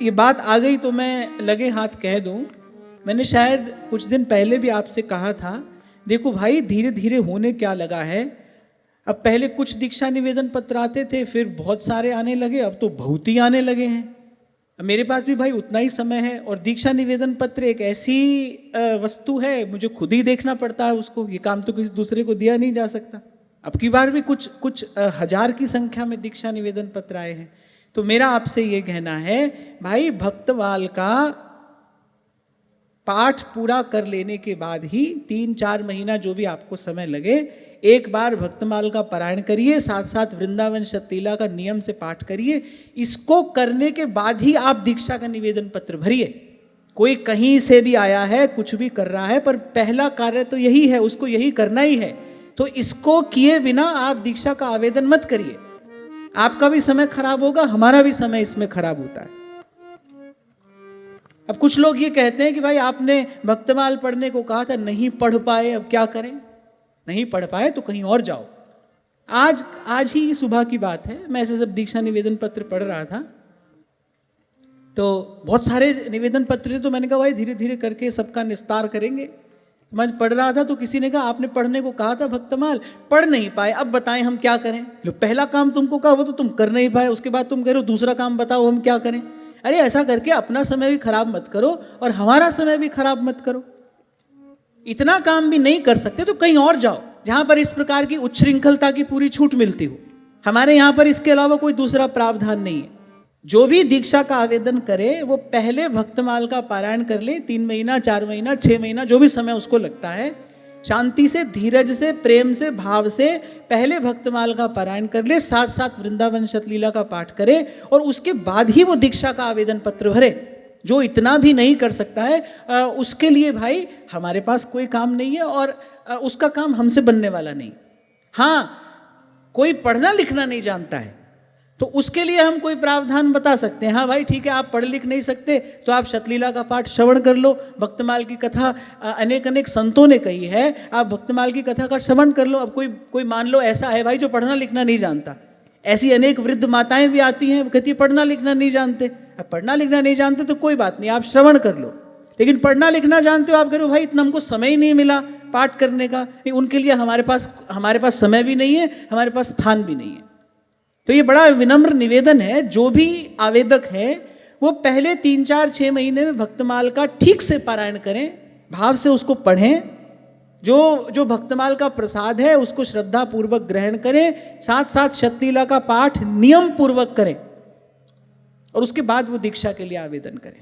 ये बात आ गई तो मैं लगे हाथ कह दूं। मैंने शायद कुछ दिन पहले भी आपसे कहा था, देखो भाई धीरे धीरे होने क्या लगा है। अब पहले कुछ दीक्षा निवेदन पत्र आते थे, फिर बहुत सारे आने लगे, अब तो बहुत ही आने लगे हैं। मेरे पास भी भाई उतना ही समय है, और दीक्षा निवेदन पत्र एक ऐसी वस्तु है, मुझे खुद ही देखना पड़ता है उसको। ये काम तो किसी दूसरे को दिया नहीं जा सकता। अब की बार भी कुछ हजार की संख्या में दीक्षा निवेदन पत्र आए हैं। तो मेरा आपसे ये कहना है भाई, भक्तमाल का पाठ पूरा कर लेने के बाद ही 3-4 महीना जो भी आपको समय लगे, एक बार भक्तमाल का पारायण करिए, साथ साथ वृंदावन शतलीला का नियम से पाठ करिए। इसको करने के बाद ही आप दीक्षा का निवेदन पत्र भरिए। कोई कहीं से भी आया है, कुछ भी कर रहा है, पर पहला कार्य तो यही है, उसको यही करना ही है। तो इसको किए बिना आप दीक्षा का आवेदन मत करिए। आपका भी समय खराब होगा, हमारा भी समय इसमें खराब होता है। अब कुछ लोग ये कहते हैं कि भाई आपने भक्तमाल पढ़ने को कहा था, नहीं पढ़ पाए, अब क्या करें? नहीं पढ़ पाए तो कहीं और जाओ। आज ही सुबह की बात है, मैं ऐसे सब दीक्षा निवेदन पत्र पढ़ रहा था, तो बहुत सारे निवेदन पत्र थे। तो मैंने कहा भाई धीरे धीरे करके सबका निस्तार करेंगे। मैं पढ़ रहा था तो किसी ने कहा आपने पढ़ने को कहा था भक्तमाल, पढ़ नहीं पाए, अब बताएं हम क्या करें। लो, पहला काम तुमको कहा वो तो तुम कर नहीं पाए, उसके बाद तुम कह रहे हो दूसरा काम बताओ हम क्या करें। अरे ऐसा करके अपना समय भी खराब मत करो और हमारा समय भी खराब मत करो। इतना काम भी नहीं कर सकते तो कहीं और जाओ जहां पर इस प्रकार की उच्छृंखलता की पूरी छूट मिलती हो। हमारे यहां पर इसके अलावा कोई दूसरा प्रावधान नहीं है। जो भी दीक्षा का आवेदन करे वो पहले भक्तमाल का पारायण कर ले, 3 महीना 4 महीना 6 महीना जो भी समय उसको लगता है, शांति से, धीरज से, प्रेम से, भाव से पहले भक्तमाल का पारायण कर ले, साथ साथ वृंदावन शतलीला का पाठ करे, और उसके बाद ही वो दीक्षा का आवेदन पत्र भरे। जो इतना भी नहीं कर सकता है उसके लिए भाई हमारे पास कोई काम नहीं है, और उसका काम हमसे बनने वाला नहीं। हाँ, कोई पढ़ना लिखना नहीं जानता है तो उसके लिए हम कोई प्रावधान बता सकते हैं। हाँ भाई ठीक है, आप पढ़ लिख नहीं सकते तो आप शतलीला का पाठ श्रवण कर लो, भक्तमाल की कथा अनेक संतों ने कही है, आप भक्तमाल की कथा का श्रवण कर लो। अब कोई मान लो ऐसा है भाई जो पढ़ना लिखना नहीं जानता, ऐसी अनेक वृद्ध माताएं भी आती हैं, कहती पढ़ना लिखना नहीं जानते। अब पढ़ना लिखना नहीं जानते तो कोई बात नहीं, आप श्रवण कर लो। लेकिन पढ़ना लिखना जानते हो, आप कह रहे हो भाई इतना हमको समय ही नहीं मिला पाठ करने का, नहीं, उनके लिए हमारे पास समय भी नहीं है, हमारे पास स्थान भी नहीं है। तो ये बड़ा विनम्र निवेदन है, जो भी आवेदक है वो पहले 3-4-6 महीने में भक्तमाल का ठीक से पारायण करें, भाव से उसको पढ़ें, जो भक्तमाल का प्रसाद है उसको श्रद्धा पूर्वक ग्रहण करें, साथ साथ शतलीला का पाठ नियम पूर्वक करें, और उसके बाद वो दीक्षा के लिए आवेदन करें।